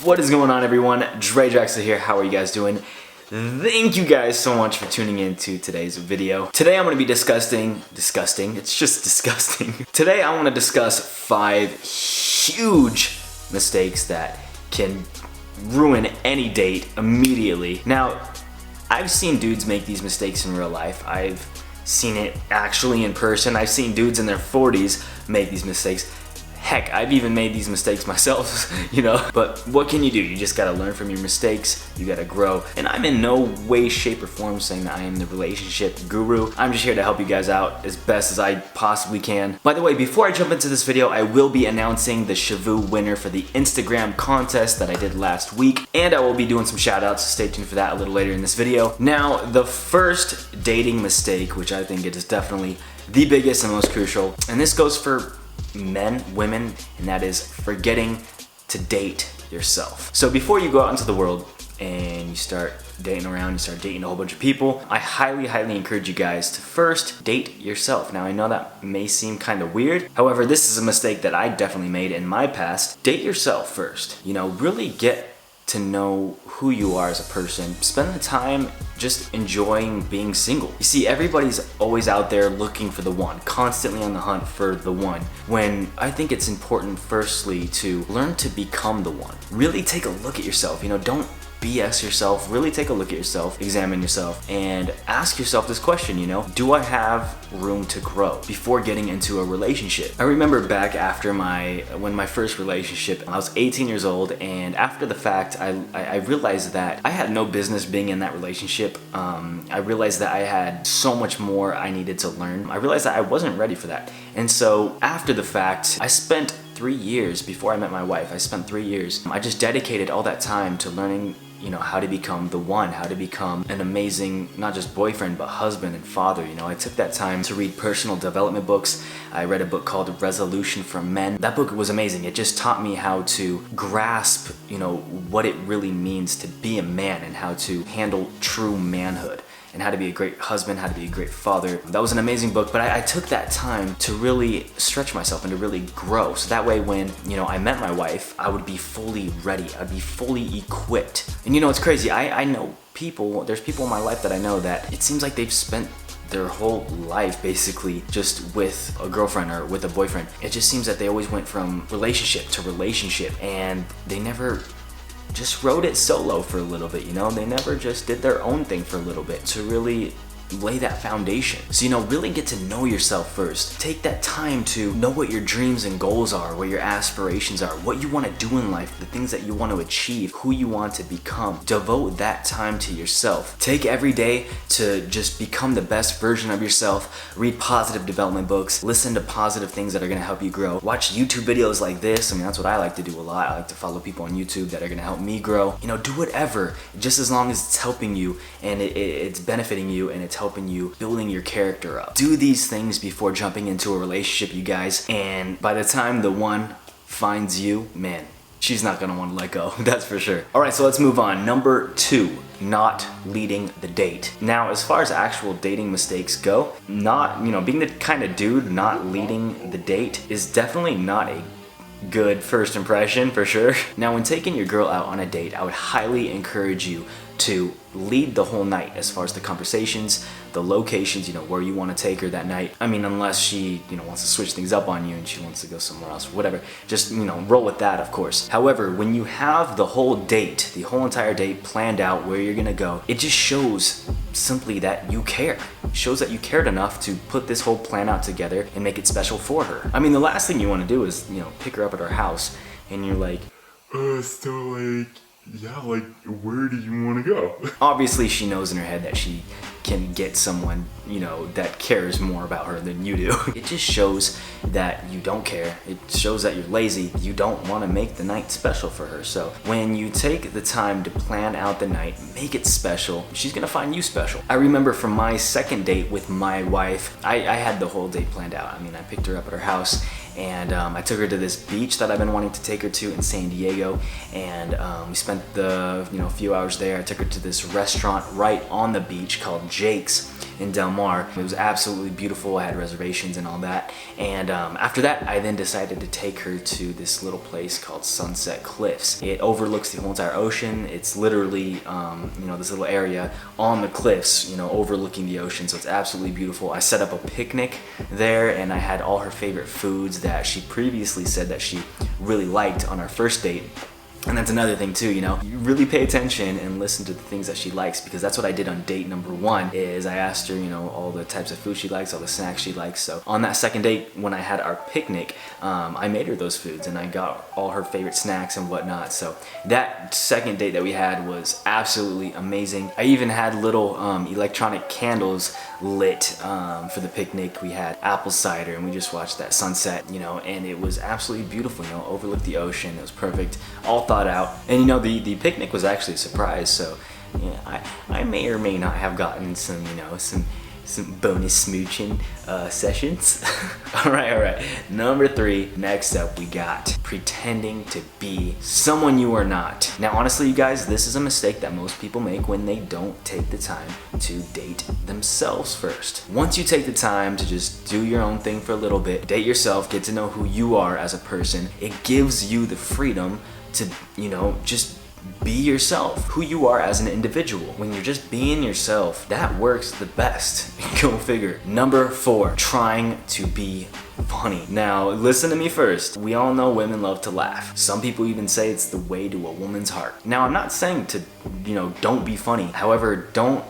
What is going on, everyone? Drexler here. How are you guys doing? Thank you guys so much for tuning in to today's video. Today I'm going to be discussing, it's just disgusting. Today I want to discuss 5 huge mistakes that can ruin any date immediately. Now, I've seen dudes make these mistakes in real life. I've seen it actually in person. I've seen dudes in their 40s make these mistakes. Heck, I've even made these mistakes myself, you know? But what can you do? You just gotta learn from your mistakes, you gotta grow. And I'm in no way, shape, or form saying that I am the relationship guru. I'm just here to help you guys out as best as I possibly can. By the way, before I jump into this video, I will be announcing the Shavu winner for the Instagram contest that I did last week. And I will be doing some shout outs, so stay tuned for that a little later in this video. Now, the first dating mistake, which I think it is definitely the biggest and most crucial, and this goes for men, women, and that is forgetting to date yourself. So before you go out into the world and you start dating around, you start dating a whole bunch of people, I highly encourage you guys to first date yourself. Now I know that may seem kind of weird. However, this is a mistake that I definitely made in my past. Date yourself first. You know, really get to know who you are as a person. Spend the time just enjoying being single. You see, everybody's always out there looking for the one, constantly on the hunt for the one, when I think it's important firstly to learn to become the one. Really take a look at yourself, you know, don't BS yourself, really take a look at yourself, examine yourself, and ask yourself this question, you know, do I have room to grow before getting into a relationship? I remember back after when my first relationship, I was 18 years old, and after the fact, I realized that I had no business being in that relationship. I realized that I had so much more I needed to learn. I realized that I wasn't ready for that. And so after the fact, I spent 3 years before I met my wife. I spent 3 years. I just dedicated all that time to learning, you know, how to become the one, how to become an amazing, not just boyfriend, but husband and father. You know, I took that time to read personal development books. I read a book called Resolution for Men. That book was amazing. It just taught me how to grasp, you know, what it really means to be a man and how to handle true manhood, and how to be a great husband, how to be a great father. That was an amazing book, but I took that time to really stretch myself and to really grow. So that way when, you know, I met my wife, I would be fully ready. I'd be fully equipped. And you know, it's crazy. I know people, there's people in my life that I know that it seems like they've spent their whole life basically just with a girlfriend or with a boyfriend. It just seems that they always went from relationship to relationship, and they never just rode it solo for a little bit, you know? They never just did their own thing for a little bit to really lay that foundation. So, you know, really get to know yourself first. Take that time to know what your dreams and goals are, what your aspirations are, what you want to do in life, the things that you want to achieve, who you want to become. Devote that time to yourself. Take every day to just become the best version of yourself. Read positive development books. Listen to positive things that are going to help you grow. Watch YouTube videos like this. I mean, that's what I like to do a lot. I like to follow people on YouTube that are going to help me grow. You know, do whatever, just as long as it's helping you and it's benefiting you and it's helping you building your character up. Do these things before jumping into a relationship, you guys, and by the time the one finds you, man, she's not gonna want to let go. That's for sure. All right, so let's move on. Number 2, not leading the date. Now, as far as actual dating mistakes go, not, you know, being the kind of dude not leading the date is definitely not a good first impression, for sure. Now, when taking your girl out on a date, I would highly encourage you to lead the whole night as far as the conversations, the locations, you know, where you want to take her that night. I mean, unless she, you know, wants to switch things up on you and she wants to go somewhere else, whatever. Just, you know, roll with that, of course. However, when you have the whole date, the whole entire date planned out where you're gonna go, it just shows simply that you care. It shows that you cared enough to put this whole plan out together and make it special for her. I mean, the last thing you want to do is, you know, pick her up at her house and you're like, so like, yeah, like, where do you want to go? Obviously, she knows in her head that she can get someone, you know, that cares more about her than you do. It just shows that you don't care. It shows that you're lazy. You don't want to make the night special for her. So when you take the time to plan out the night, make it special, she's gonna find you special. I remember from my second date with my wife, I had the whole date planned out. I mean, I picked her up at her house, and I took her to this beach that I've been wanting to take her to in San Diego, and we spent the few hours there. I took her to this restaurant right on the beach called Jake's, in Del Mar. It was absolutely beautiful. I had reservations and all that. And after that, I then decided to take her to this little place called Sunset Cliffs. It overlooks the whole entire ocean. It's literally, this little area on the cliffs, overlooking the ocean. So it's absolutely beautiful. I set up a picnic there, and I had all her favorite foods that she previously said that she really liked on our first date. And that's another thing too, you really pay attention and listen to the things that she likes, because that's what I did on date number 1, is I asked her, all the types of food she likes, all the snacks she likes. So on that second date, when I had our picnic, I made her those foods and I got all her favorite snacks and whatnot. So that second date that we had was absolutely amazing. I even had little electronic candles lit for the picnic. We had apple cider and we just watched that sunset, and it was absolutely beautiful, overlooked the ocean. It was perfect, all thought out. And the picnic was actually a surprise, so I may or may not have gotten some some bonus smooching sessions. all right, number 3, next up we got pretending to be someone you are not. Now honestly, you guys, this is a mistake that most people make when they don't take the time to date themselves first. Once you take the time to just do your own thing for a little bit, date yourself, get to know who you are as a person, it gives you the freedom to, just be yourself, who you are as an individual. When you're just being yourself, that works the best. Go figure. Number 4, trying to be funny. Now, listen to me first. We all know women love to laugh. Some people even say it's the way to a woman's heart. Now, I'm not saying to, don't be funny. However, don't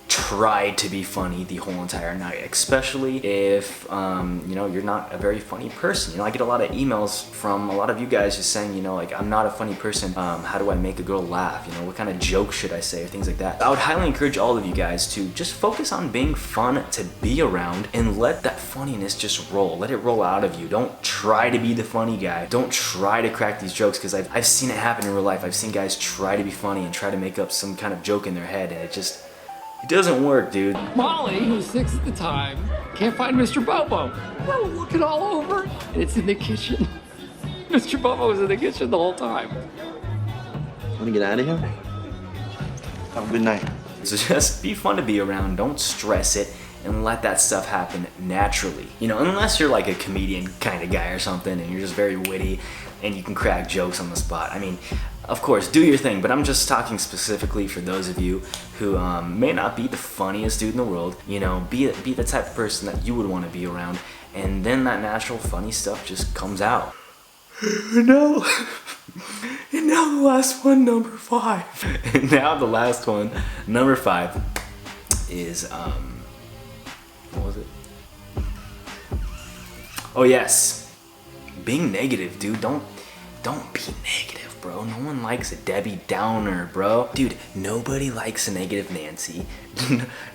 try to be funny the whole entire night, especially if you're not a very funny person. I get a lot of emails from a lot of you guys just saying, I'm not a funny person. How do I make a girl laugh? What kind of jokes should I say, or things like that. I would highly encourage all of you guys to just focus on being fun to be around and let that funniness just roll. Let it roll out of you. Don't try to be the funny guy. Don't try to crack these jokes, because I've seen it happen in real life. I've seen guys try to be funny and try to make up some kind of joke in their head, and it doesn't work, dude. Molly, who's 6 at the time, can't find Mr. Bobo. We're looking all over, and it's in the kitchen. Mr. Bobo was in the kitchen the whole time. Want to get out of here? Have a good night. So just be fun to be around. Don't stress it, and let that stuff happen naturally. Unless you're like a comedian kind of guy or something, and you're just very witty, and you can crack jokes on the spot. Of course, do your thing, but I'm just talking specifically for those of you who may not be the funniest dude in the world. Be the type of person that you would want to be around, and then that natural funny stuff just comes out. No. And now the last one, number 5. And now the last one, number 5, is what was it? Oh yes, being negative, dude. Don't be negative, bro. No one likes a Debbie Downer, bro. Dude, nobody likes a negative Nancy.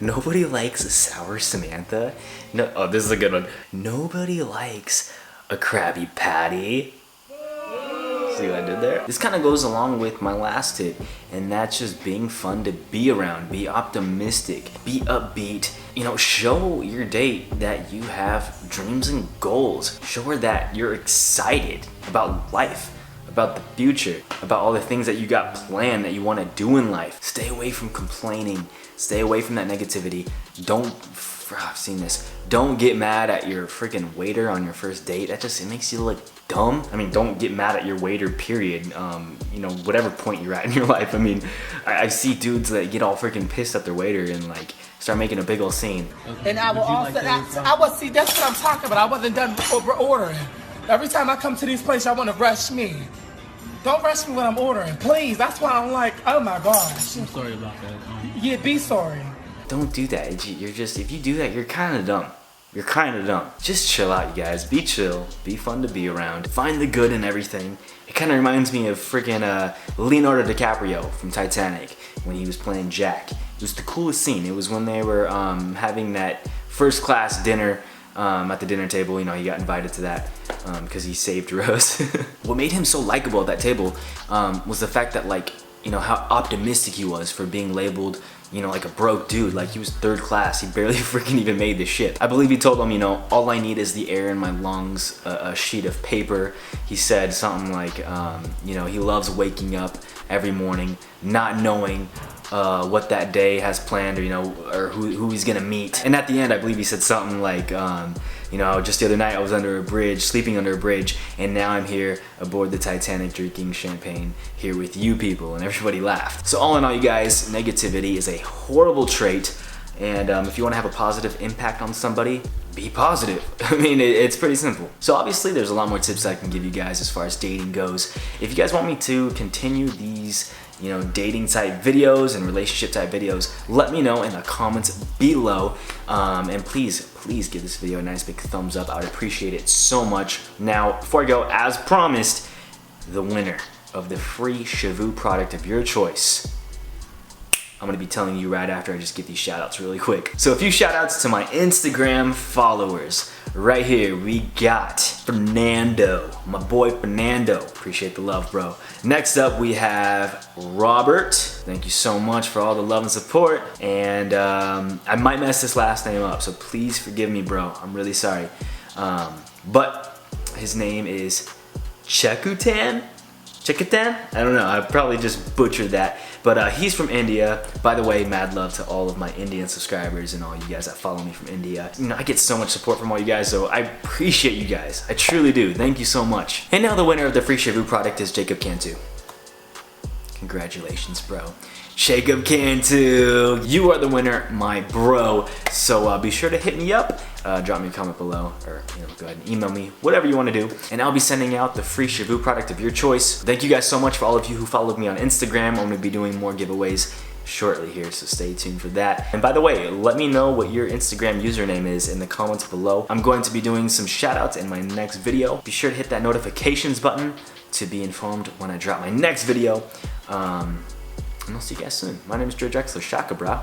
Nobody likes a sour Samantha. No, oh, this is a good one. Nobody likes a Krabby Patty. See what I did there? This kind of goes along with my last tip, and that's just being fun to be around. Be optimistic, be upbeat. Show your date that you have dreams and goals. Show her that you're excited about life, about the future, about all the things that you got planned that you want to do in life. Stay away from complaining. Stay away from that negativity. I've seen this. Don't get mad at your freaking waiter on your first date. It makes you look dumb. Don't get mad at your waiter, period. Whatever point you're at in your life. I see dudes that get all freaking pissed at their waiter and start making a big old scene. And I will also, that's what I'm talking about. I wasn't done ordering. Every time I come to these places, I want to rush me. Don't rush me when I'm ordering, please. That's why I'm like, oh my gosh. I'm sorry about that. Yeah, be sorry. Don't do that. If you do that, you're kind of dumb. You're kind of dumb. Just chill out, you guys. Be chill. Be fun to be around. Find the good in everything. It kind of reminds me of freaking Leonardo DiCaprio from Titanic when he was playing Jack. It was the coolest scene. It was when they were having that first class dinner at the dinner table. He got invited to that because he saved Rose. What made him so likable at that table was the fact that how optimistic he was for being labeled like a broke dude. He was 3rd class. He barely freaking even made the ship. I believe he told them, all I need is the air in my lungs, a sheet of paper. He said something like, he loves waking up every morning not knowing what that day has planned, or or who he's gonna meet. And at the end, I believe he said something like, just the other night I was under a bridge, sleeping under a bridge, and now I'm here aboard the Titanic drinking champagne here with you people, and everybody laughed. So all in all, you guys, negativity is a horrible trait, and if you want to have a positive impact on somebody, be positive. I mean, it's pretty simple. So obviously there's a lot more tips I can give you guys as far as dating goes. If you guys want me to continue these dating type videos and relationship type videos, let me know in the comments below. And please give this video a nice big thumbs up. I would appreciate it so much. Now, before I go, as promised, the winner of the free Shavu product of your choice, I'm gonna be telling you right after I just get these shout outs really quick. So a few shout outs to my Instagram followers. Right here, we got Fernando, my boy Fernando. Appreciate the love, bro. Next up, we have Robert. Thank you so much for all the love and support. And I might mess this last name up, so please forgive me, bro. I'm really sorry. But his name is Chekutan? I don't know, I probably just butchered that. But he's from India. By the way, mad love to all of my Indian subscribers and all you guys that follow me from India. I get so much support from all you guys, so I appreciate you guys. I truly do. Thank you so much. And now the winner of the free Shavu product is Jacob Cantu. Congratulations, bro. Jacob Cantu, you are the winner, my bro. So be sure to hit me up, drop me a comment below, or go ahead and email me, whatever you want to do, and I'll be sending out the free Shavu product of your choice. Thank you guys so much for all of you who followed me on Instagram. I'm going to be doing more giveaways shortly here, so stay tuned for that. And by the way, let me know what your Instagram username is in the comments below. I'm going to be doing some shout outs in my next video. Be sure to hit that notifications button to be informed when I drop my next video. And I'll see you guys soon. My name is Drexler. Shaka, brah.